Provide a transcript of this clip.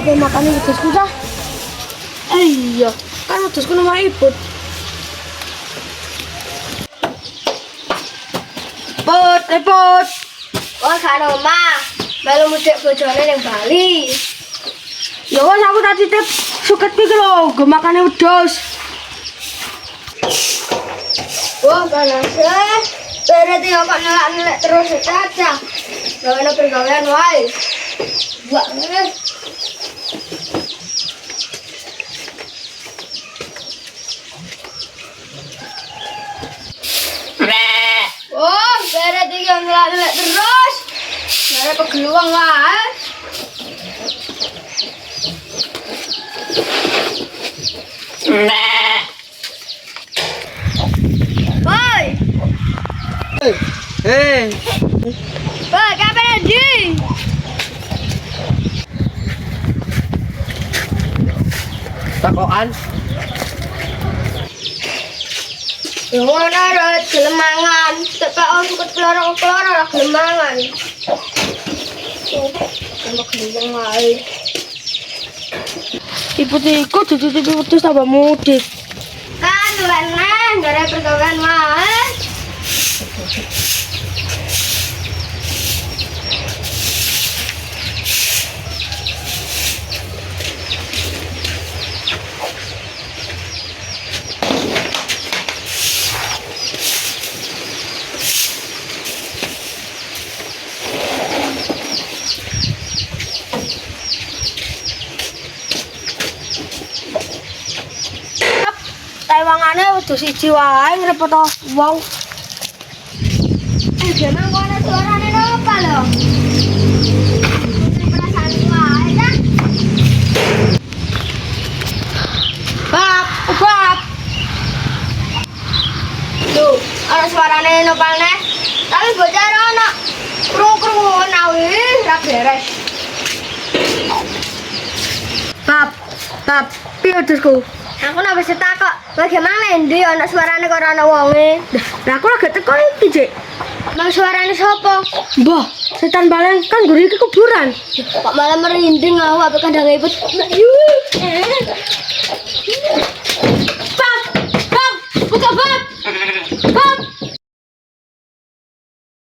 apa makan wedhusku dah. Iya, kan wedhusku nomor ibut. Put. Oh, gak omah. Melu mudik bojone ning Bali. Ya wes aku tak titip suket iki lho, go makane wedhus. Wah, panas. Berarti kok nelak-nelak terus aja. Gawe pergawean wae. Buat ngene. Oh, berarti kok nelak-nelak terus. Bare pegeluang wae. Woi. Wah, kapan lagi? Takokan. Yang mana ada gelemangan? Tepak aku suka keloro lah gelemangan. Tambah gelembang wae. Ibut iku dititipi wedhus tambah mudik. Kan leneh, gara pergawean wae. Taiwangane wedhus siji wae ngrepoto wong. Gimana kok ada suarane apa lho? Perasaan wae dah. Bab. Duh, ada suarane nopal neh. Tapi bocah ana krung-krung nawi ra beres. Bab, piye wedhusku? Aku nak bisa takok, bagaimana ndi ana suarane kok ora ana wonge? Lah aku lagi teko iki, Cik. Mang suarane sapa? Mbah, setan baleng kan guru iki kuburan. Kok malah merinding awak kandang ibut.